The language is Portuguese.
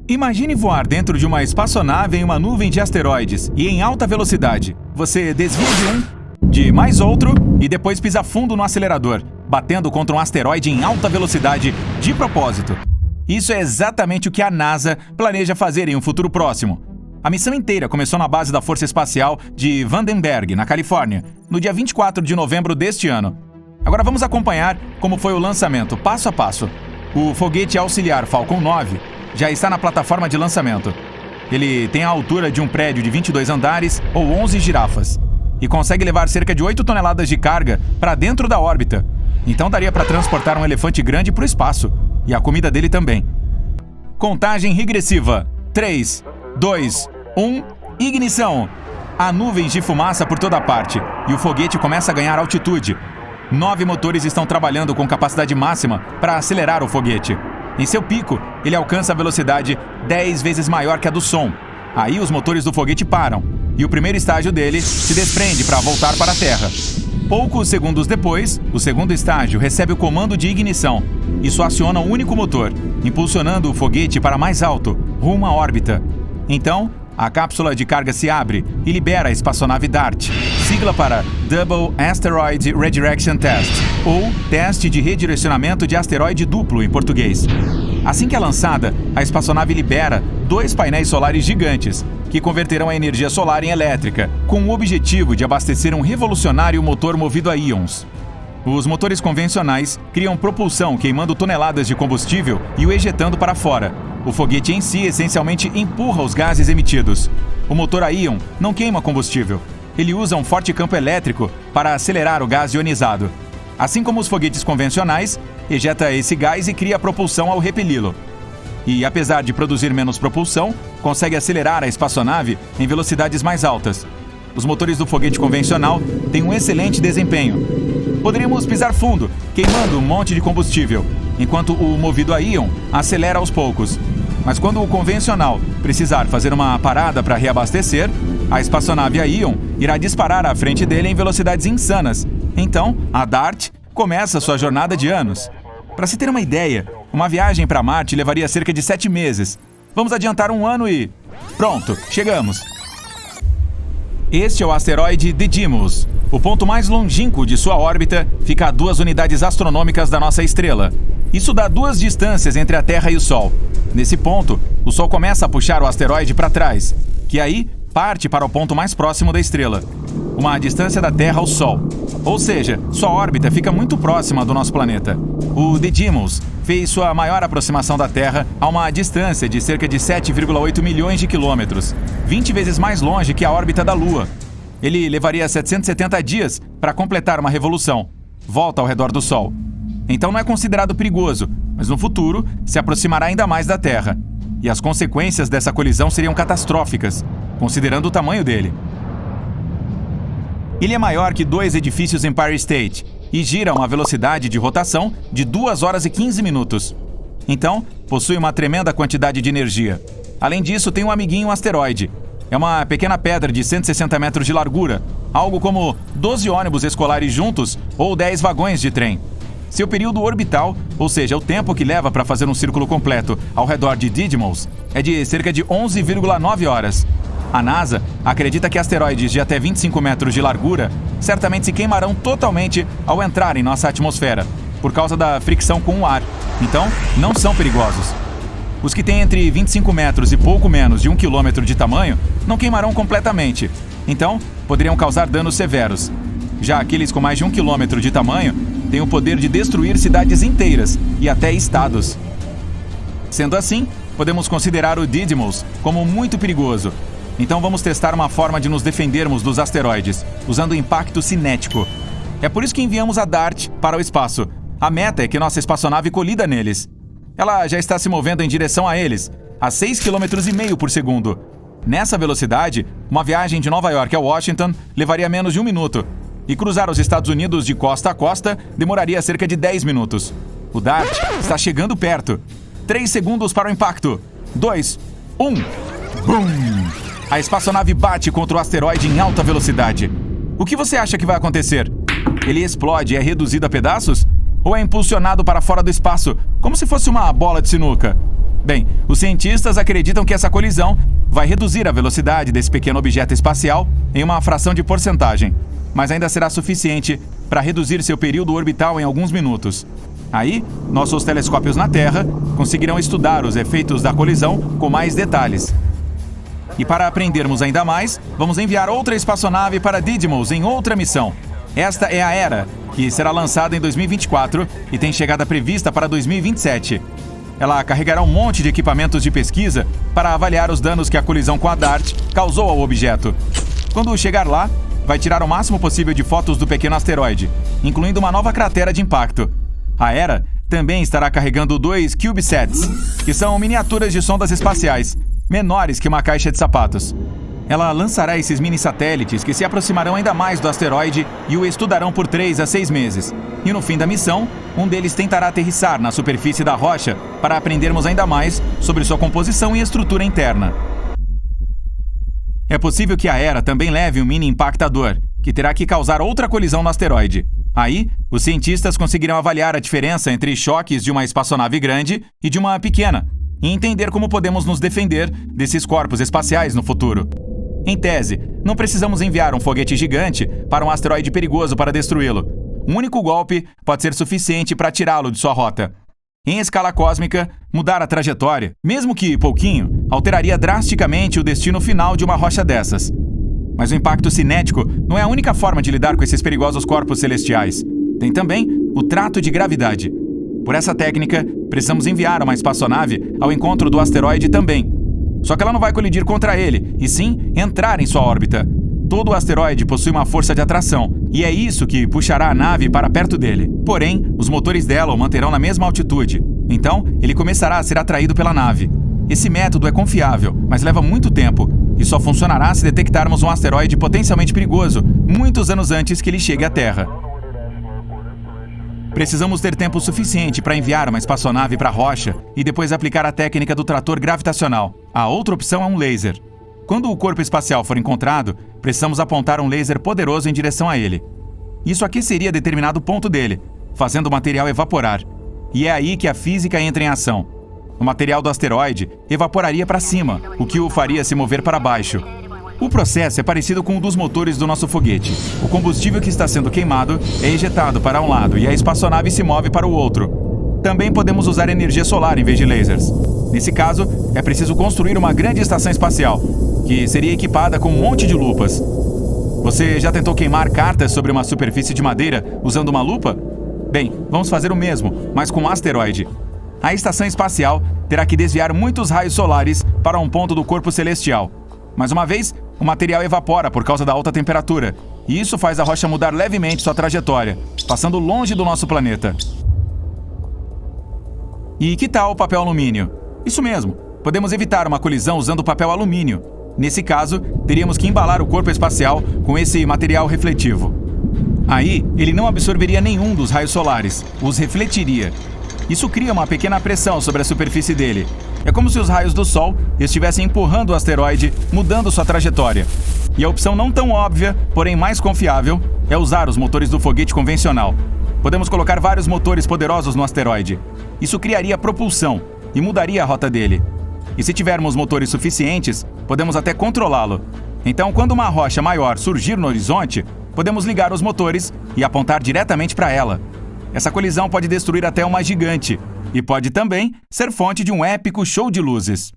Imagine voar dentro de uma espaçonave em uma nuvem de asteroides e em alta velocidade. Você desvia de mais outro e depois pisa fundo no acelerador, batendo contra um asteroide em alta velocidade de propósito. Isso é exatamente o que a NASA planeja fazer em um futuro próximo. A missão inteira começou na base da Força Espacial de Vandenberg, na Califórnia, no dia 24 de novembro deste ano. Agora vamos acompanhar como foi o lançamento passo a passo. O foguete auxiliar Falcon 9 já está na plataforma de lançamento. Ele tem a altura de um prédio de 22 andares ou 11 girafas e consegue levar cerca de 8 toneladas de carga para dentro da órbita. Então daria para transportar um elefante grande para o espaço e a comida dele também. Contagem regressiva. 3, 2, 1, ignição! Há nuvens de fumaça por toda parte e o foguete começa a ganhar altitude. 9 motores estão trabalhando com capacidade máxima para acelerar o foguete. Em seu pico, ele alcança a velocidade 10 vezes maior que a do som. Aí os motores do foguete param e o primeiro estágio dele se desprende para voltar para a Terra. Poucos segundos depois, o segundo estágio recebe o comando de ignição. Isso aciona um único motor, impulsionando o foguete para mais alto, rumo à órbita. Então, a cápsula de carga se abre e libera a espaçonave DART, sigla para Double Asteroid Redirection Test, ou Teste de Redirecionamento de Asteroide Duplo em português. Assim que é lançada, a espaçonave libera 2 painéis solares gigantes, que converterão a energia solar em elétrica, com o objetivo de abastecer um revolucionário motor movido a íons. Os motores convencionais criam propulsão queimando toneladas de combustível e o ejetando para fora. O foguete em si essencialmente empurra os gases emitidos. O motor a íon não queima combustível. Ele usa um forte campo elétrico para acelerar o gás ionizado. Assim como os foguetes convencionais, ejeta esse gás e cria propulsão ao repeli-lo. E, apesar de produzir menos propulsão, consegue acelerar a espaçonave em velocidades mais altas. Os motores do foguete convencional têm um excelente desempenho. Poderíamos pisar fundo, queimando um monte de combustível, enquanto o movido a íon acelera aos poucos. Mas quando o convencional precisar fazer uma parada para reabastecer, a espaçonave a íon irá disparar à frente dele em velocidades insanas. Então, a DART começa sua jornada de anos. Para se ter uma ideia, uma viagem para Marte levaria cerca de 7 meses. Vamos adiantar 1 ano e... Pronto, chegamos! Este é o asteroide Didymos. O ponto mais longínquo de sua órbita fica a 2 unidades astronômicas da nossa estrela. Isso dá 2 distâncias entre a Terra e o Sol. Nesse ponto, o Sol começa a puxar o asteroide para trás, que aí parte para o ponto mais próximo da estrela, uma distância da Terra ao Sol. Ou seja, sua órbita fica muito próxima do nosso planeta. O Didymos fez sua maior aproximação da Terra a uma distância de cerca de 7,8 milhões de quilômetros, 20 vezes mais longe que a órbita da Lua. Ele levaria 770 dias para completar uma revolução, volta ao redor do Sol. Então não é considerado perigoso, mas no futuro se aproximará ainda mais da Terra. E as consequências dessa colisão seriam catastróficas, considerando o tamanho dele. Ele é maior que 2 edifícios Empire State e gira a uma velocidade de rotação de 2 horas e 15 minutos. Então, possui uma tremenda quantidade de energia. Além disso, tem um amiguinho asteroide. É uma pequena pedra de 160 metros de largura, algo como 12 ônibus escolares juntos ou 10 vagões de trem. Seu período orbital, ou seja, o tempo que leva para fazer um círculo completo ao redor de Didymos, é de cerca de 11,9 horas. A NASA acredita que asteroides de até 25 metros de largura certamente se queimarão totalmente ao entrar em nossa atmosfera, por causa da fricção com o ar. Então, não são perigosos. Os que têm entre 25 metros e pouco menos de 1 quilômetro de tamanho não queimarão completamente. Então, poderiam causar danos severos. Já aqueles com mais de 1 quilômetro de tamanho têm o poder de destruir cidades inteiras e até estados. Sendo assim, podemos considerar o Didymos como muito perigoso. Então vamos testar uma forma de nos defendermos dos asteroides, usando o impacto cinético. É por isso que enviamos a DART para o espaço. A meta é que nossa espaçonave colida neles. Ela já está se movendo em direção a eles, a 6,5 km por segundo. Nessa velocidade, uma viagem de Nova York a Washington levaria menos de 1 minuto. E cruzar os Estados Unidos de costa a costa demoraria cerca de 10 minutos. O DART está chegando perto. 3 segundos para o impacto. 2, 1. Bum! A espaçonave bate contra o asteroide em alta velocidade. O que você acha que vai acontecer? Ele explode e é reduzido a pedaços? Ou é impulsionado para fora do espaço, como se fosse uma bola de sinuca? Bem, os cientistas acreditam que essa colisão vai reduzir a velocidade desse pequeno objeto espacial em uma fração de porcentagem, mas ainda será suficiente para reduzir seu período orbital em alguns minutos. Aí, nossos telescópios na Terra conseguirão estudar os efeitos da colisão com mais detalhes. E para aprendermos ainda mais, vamos enviar outra espaçonave para Didymos em outra missão. Esta é a Hera, que será lançada em 2024 e tem chegada prevista para 2027. Ela carregará um monte de equipamentos de pesquisa para avaliar os danos que a colisão com a DART causou ao objeto. Quando chegar lá, vai tirar o máximo possível de fotos do pequeno asteroide, incluindo uma nova cratera de impacto. A Hera também estará carregando 2 CubeSats, que são miniaturas de sondas espaciais, menores que uma caixa de sapatos. Ela lançará esses mini-satélites que se aproximarão ainda mais do asteroide e o estudarão por 3 a 6 meses. E no fim da missão, um deles tentará aterrissar na superfície da rocha para aprendermos ainda mais sobre sua composição e estrutura interna. É possível que a Hera também leve um mini-impactador, que terá que causar outra colisão no asteroide. Aí, os cientistas conseguirão avaliar a diferença entre choques de uma espaçonave grande e de uma pequena, e entender como podemos nos defender desses corpos espaciais no futuro. Em tese, não precisamos enviar um foguete gigante para um asteroide perigoso para destruí-lo. Um único golpe pode ser suficiente para tirá-lo de sua rota. Em escala cósmica, mudar a trajetória, mesmo que pouquinho, alteraria drasticamente o destino final de uma rocha dessas. Mas o impacto cinético não é a única forma de lidar com esses perigosos corpos celestiais. Tem também o trato de gravidade. Por essa técnica, precisamos enviar uma espaçonave ao encontro do asteroide também. Só que ela não vai colidir contra ele, e sim entrar em sua órbita. Todo o asteroide possui uma força de atração, e é isso que puxará a nave para perto dele. Porém, os motores dela o manterão na mesma altitude. Então, ele começará a ser atraído pela nave. Esse método é confiável, mas leva muito tempo, e só funcionará se detectarmos um asteroide potencialmente perigoso, muitos anos antes que ele chegue à Terra. Precisamos ter tempo suficiente para enviar uma espaçonave para a rocha e depois aplicar a técnica do trator gravitacional. A outra opção é um laser. Quando o corpo espacial for encontrado, precisamos apontar um laser poderoso em direção a ele. Isso aqueceria determinado ponto dele, fazendo o material evaporar. E é aí que a física entra em ação. O material do asteroide evaporaria para cima, o que o faria se mover para baixo. O processo é parecido com o dos motores do nosso foguete. O combustível que está sendo queimado é ejetado para um lado e a espaçonave se move para o outro. Também podemos usar energia solar em vez de lasers. Nesse caso, é preciso construir uma grande estação espacial, que seria equipada com um monte de lupas. Você já tentou queimar cartas sobre uma superfície de madeira usando uma lupa? Bem, vamos fazer o mesmo, mas com um asteroide. A estação espacial terá que desviar muitos raios solares para um ponto do corpo celestial. Mais uma vez, o material evapora por causa da alta temperatura, e isso faz a rocha mudar levemente sua trajetória, passando longe do nosso planeta. E que tal o papel alumínio? Isso mesmo, podemos evitar uma colisão usando papel alumínio. Nesse caso, teríamos que embalar o corpo espacial com esse material refletivo. Aí, ele não absorveria nenhum dos raios solares, os refletiria. Isso cria uma pequena pressão sobre a superfície dele. É como se os raios do Sol estivessem empurrando o asteroide, mudando sua trajetória. E a opção não tão óbvia, porém mais confiável, é usar os motores do foguete convencional. Podemos colocar vários motores poderosos no asteroide. Isso criaria propulsão e mudaria a rota dele. E se tivermos motores suficientes, podemos até controlá-lo. Então, quando uma rocha maior surgir no horizonte, podemos ligar os motores e apontar diretamente para ela. Essa colisão pode destruir até uma gigante e pode também ser fonte de um épico show de luzes.